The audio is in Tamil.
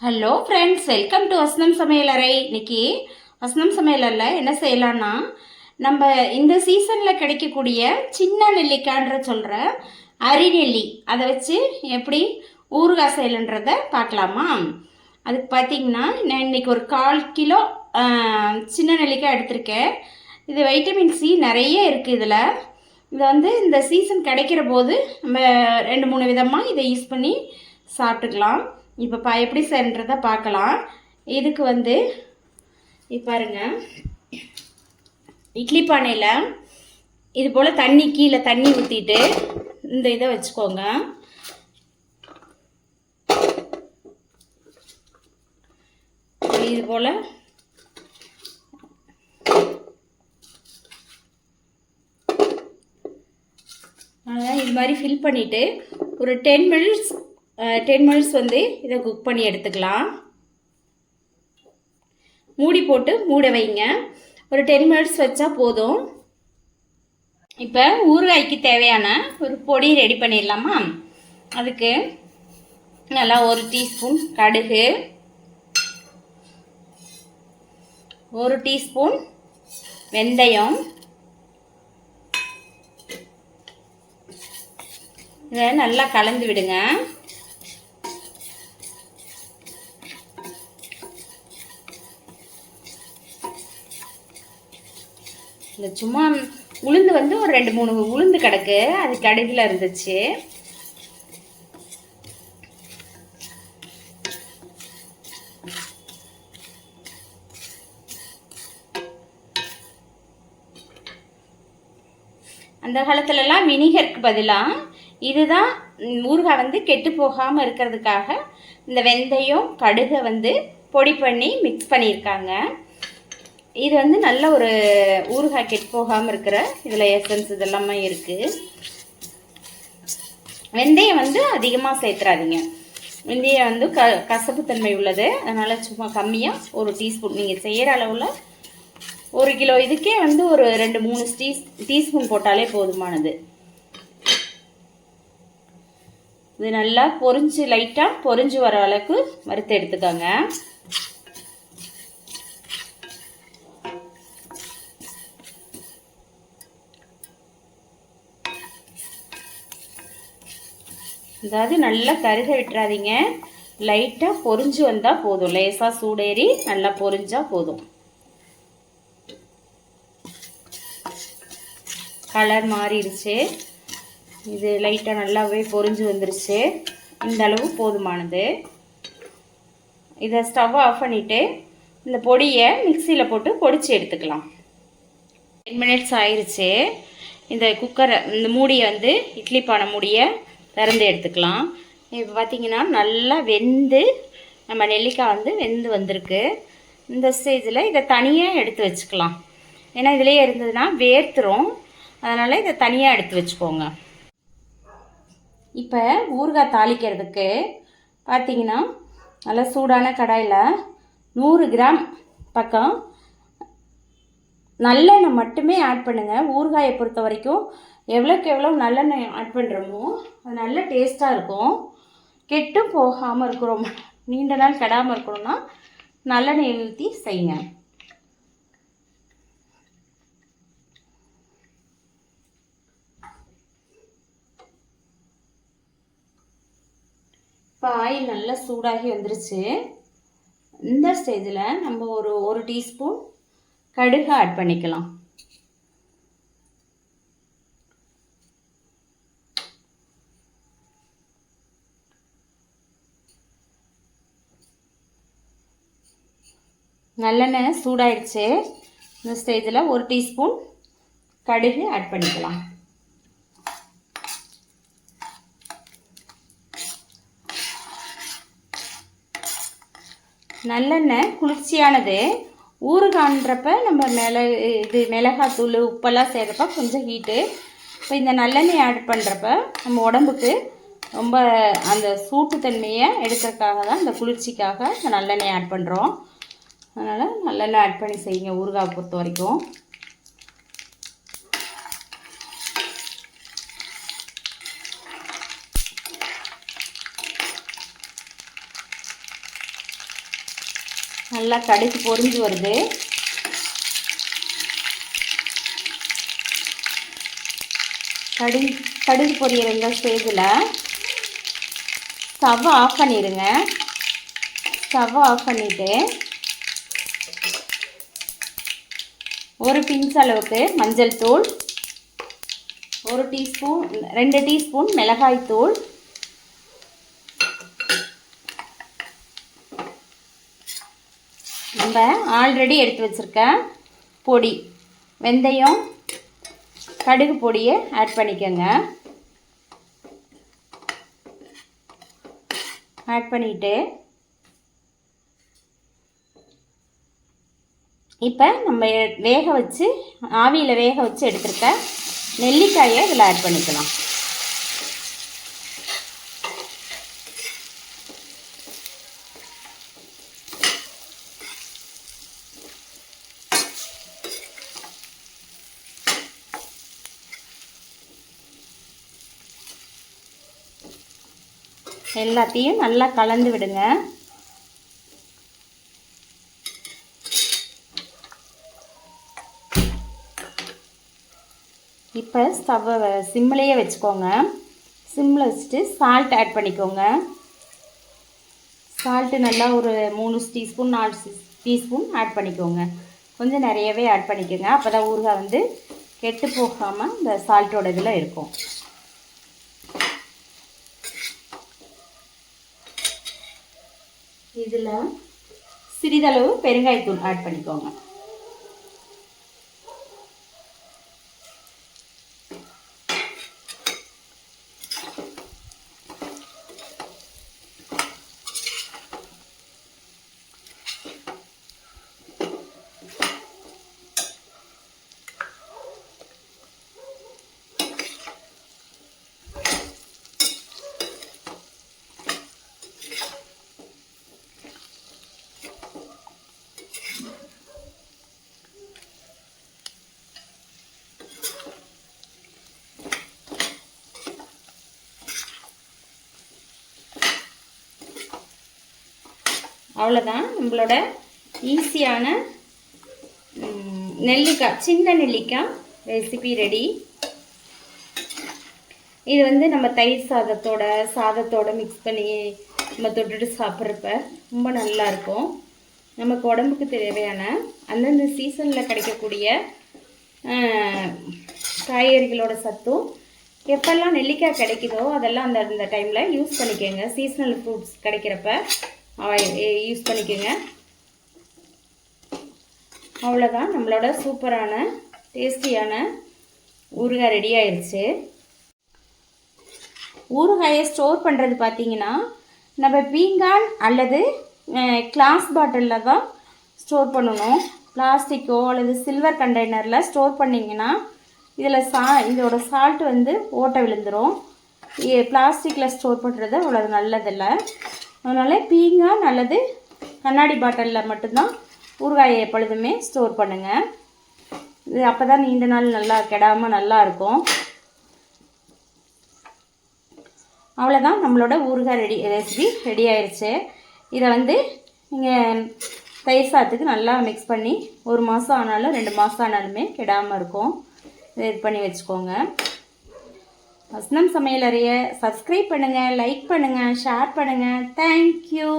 ஹலோ ஃப்ரெண்ட்ஸ், வெல்கம் டு வசனம் சமையலறை. இன்னைக்கு வசனம் சமையலரில் என்ன செய்யலான்னா, நம்ம இந்த சீசனில் கிடைக்கக்கூடிய சின்ன நெல்லிக்காய்ன்ற சொல்கிற அரிநெல்லி அதை வச்சு எப்படி ஊறுகாய் செய்யலன்றதை பார்க்கலாமா? அதுக்கு பார்த்திங்கன்னா, நான் இன்றைக்கி ஒரு 1/4 கிலோ சின்ன நெல்லிக்காய் எடுத்திருக்கேன். இது வைட்டமின் சி நிறைய இருக்குது இதில். இதை இந்த சீசன் கிடைக்கிற போது நம்ம 2-3 விதமாக இதை யூஸ் பண்ணி சாப்பிட்டுக்கலாம். இப்போ எப்படி செய்யறதை பார்க்கலாம். இதுக்கு பாருங்க, இட்லி பானையில் இது போல் கீழே தண்ணி ஊற்றிட்டு இந்த இதை வச்சுக்கோங்க. இது போல் இது மாதிரி ஃபில் பண்ணிவிட்டு ஒரு 10 மினிட்ஸ் இதை குக் பண்ணி எடுத்துக்கலாம். மூடி போட்டு மூட வைங்க. ஒரு 10 மினிட்ஸ் வச்சா போதும். இப்போ ஊறுகாய்க்கு தேவையான ஒரு பொடி ரெடி பண்ணிடலாமா? அதுக்கு நல்லா 1 டீஸ்பூன் கடுகு, 1 டீஸ்பூன் வெந்தயம், இதை நல்லா கலந்து விடுங்க. இந்த சும்மா உளுந்து ஒரு 2-3 உளுந்து கிடக்கு, அது கடுகில் இருந்துச்சு. அந்த காலத்துலலாம் வினிகருக்கு பதிலாக இதுதான் ஊறுகாய் கெட்டு போகாமல் இருக்கிறதுக்காக இந்த வெந்தயம் கடுகை பொடி பண்ணி மிக்ஸ் பண்ணியிருக்காங்க. இது நல்ல ஒரு ஊறுகாய் கெட்டு போகாமல் இருக்கிற இதில் எசன்ஸ் இதெல்லாமே இருக்குது. வெந்தயம் அதிகமாக சேர்த்துறாதீங்க. வெந்தயம் கசப்புத்தன்மை உள்ளது. அதனால் சும்மா கம்மியாக 1 டீஸ்பூன், நீங்கள் செய்கிற அளவில் 1 கிலோ இதுக்கே ஒரு 2-3 டீஸ்பூன் போட்டாலே போதுமானது. இது நல்லா லைட்டாக பொரிஞ்சு வர அளவுக்கு வறுத்து எடுத்துக்கோங்க. அதாவது நல்லா கருக விட்டுறாதீங்க. லைட்டாக பொரிஞ்சு வந்தால் போதும். லேசாக சூடேறி நல்லா பொரிஞ்சா போதும். கலர் மாறிடுச்சு. இது லைட்டாக நல்லாவே பொரிஞ்சு வந்துருச்சு. இந்த அளவு போதுமானது. இதை ஸ்டவ் ஆஃப் பண்ணிவிட்டு இந்த பொடியை மிக்சியில் போட்டு பொடிச்சு எடுத்துக்கலாம். 10 மினிட்ஸ் ஆயிடுச்சு. இந்த குக்கரை, இந்த மூடியை இட்லி பானை மூடியை திறந்து எடுத்துக்கலாம். இப்போ பார்த்திங்கன்னா நல்லா வெந்து நம்ம நெல்லிக்காய் வெந்து வந்திருக்கு. இந்த ஸ்டேஜில் இதை தனியாக எடுத்து வச்சுக்கலாம். ஏன்னா இதிலே இருந்ததுன்னா வேர்த்துரும். அதனால் இதை தனியாக எடுத்து வச்சுக்கோங்க. இப்போ ஊறுகாய் தாளிக்கிறதுக்கு பார்த்திங்கன்னா நல்லா சூடான கடாயில் 100 கிராம் பக்கம் நல்லெண்ணெய் மட்டுமே ஆட் பண்ணுங்கள். ஊறுகாயை பொறுத்த வரைக்கும் எவ்வளோக்கு எவ்வளோ நல்லெண்ணெய் ஆட் பண்ணுறோமோ அது நல்ல டேஸ்ட்டாக இருக்கும். கெட்டும் போகாமல் இருக்கிறோம், நீண்ட நாள் கெடாமல் இருக்கணும்னா நல்லெண்ணெய் ஊற்றி செய்யுங்க. இப்போ ஆயில் நல்லா சூடாகி வந்துருச்சு. இந்த ஸ்டேஜில் நம்ம ஒரு டீஸ்பூன் கடுகு ஆட் பண்ணிக்கலாம். நல்லெண்ணெய் சூடாயிடுச்சு. இந்த ஸ்டேஜில் 1 டீஸ்பூன் கடுகு ஆட் பண்ணிக்கலாம். நல்லெண்ணெய் குளிர்ச்சியானது. ஊறுகாய்ன்றப்ப நம்ம மிளகாத்தூள் உப்பெல்லாம் சேர்றப்ப கொஞ்சம் ஹீட்டு. இப்போ இந்த நல்லெண்ணெய் ஆட் பண்ணுறப்ப நம்ம உடம்புக்கு ரொம்ப அந்த சூட்டுத்தன்மையை எடுக்கிறதுக்காக தான், இந்த குளிர்ச்சிக்காக இந்த நல்லெண்ணெய் ஆட் பண்ணுறோம். அதனால் நல்லெண்ணெய் ஆட் பண்ணி செய்யுங்க ஊறுகாய் பொறுத்த வரைக்கும். நல்லா கடுகு பொரிஞ்சு வருது. கடுகு பொரியிற இந்த ஸ்டேஜில் ஸ்டவ் ஆஃப் பண்ணிடுங்க. ஸ்டவ் ஆஃப் பண்ணிவிட்டு ஒரு பிஞ்ச் அளவுக்கு மஞ்சள் தூள், 2 டீஸ்பூன் மிளகாய் தூள், நம்ம ஆல்ரெடி எடுத்து வச்சுருக்க பொடி வெந்தயம் கடுகு பொடியை ஆட் பண்ணிக்கோங்க. ஆட் பண்ணிவிட்டு இப்போ நம்ம ஆவியில் வேக வச்சு எடுத்துருக்க நெல்லிக்காயை இதில் ஆட் பண்ணிக்கலாம். எல்லாத்தையும் நல்லா கலந்து விடுங்க. இப்போ ஸ்டவ்வை சிம்மிலேயே வச்சுக்கோங்க. சிம்மில் வச்சுட்டு சால்ட் ஆட் பண்ணிக்கோங்க. சால்ட்டு நல்லா ஒரு 3 டீஸ்பூன் 4 டீஸ்பூன் ஆட் பண்ணிக்கோங்க. கொஞ்சம் நிறையவே ஆட் பண்ணிக்கோங்க. அப்போ தான் ஊறுகாய் வந்து கெட்டு போகாமல் இந்த சால்ட்டோட இதில் இருக்கும். இதில் சிறிதளவு பெருங்காயத்தூள் ஆட் பண்ணிக்கோங்க. அவ்வளோதான், நம்மளோட ஈஸியான சின்ன நெல்லிக்காய் ரெசிபி ரெடி. இது வந்து நம்ம தயிர் சாதத்தோட மிக்ஸ் பண்ணி நம்ம தொட்டுட்டு சாப்பிட்றப்ப ரொம்ப நல்லாயிருக்கும். நமக்கு உடம்புக்கு தேவையான அந்தந்த சீசனில் கிடைக்கக்கூடிய காய்கறிகளோட சத்தும் எப்பெல்லாம் நெல்லிக்காய் கிடைக்குதோ அதெல்லாம் அந்த டைமில் யூஸ் பண்ணிக்கோங்க. சீசனல் ஃப்ரூட்ஸ் கிடைக்கிறப்ப யூஸ் பண்ணிக்கோங்க. அவ்வளோதான், நம்மளோட சூப்பரான டேஸ்டியான ஊறுகாய் ரெடி ஆயிடுச்சு. ஊறுகாயை ஸ்டோர் பண்ணுறது பார்த்திங்கன்னா நம்ம பீங்கான் அல்லது கிளாஸ் பாட்டிலில் தான் ஸ்டோர் பண்ணணும். பிளாஸ்டிக்கோ அல்லது சில்வர் கண்டெய்னரில் ஸ்டோர் பண்ணிங்கன்னா இதோட சால்ட் வந்து ஓட்டை விழுந்துடும். பிளாஸ்டிக்கில் ஸ்டோர் பண்ணுறது அவ்வளோ நல்லதில்லை. அதனால் பீங்கான் அல்லது கண்ணாடி பாட்டிலில் மட்டும்தான் ஊறுகாயை எப்பொழுதுமே ஸ்டோர் பண்ணுங்கள். இது அப்போ தான் நீண்ட நாள் நல்லா கெடாமல் நல்லாயிருக்கும். அவ்வளோதான், நம்மளோட ஊறுகாய் ரெசிபி ரெடி ஆயிடுச்சு. இதை வந்து நீங்கள் தயிர் சாதத்துக்கு நல்லா மிக்ஸ் பண்ணி 1 மாதம் ஆனாலும் 2 மாதம் ஆனாலுமே கெடாமல் இருக்கும். இது பண்ணி வச்சுக்கோங்க. வசனம் சமையலறையை சப்ஸ்கிரைப் பண்ணுங்கள், லைக் பண்ணுங்கள், ஷேர் பண்ணுங்கள். தேங்க்யூ.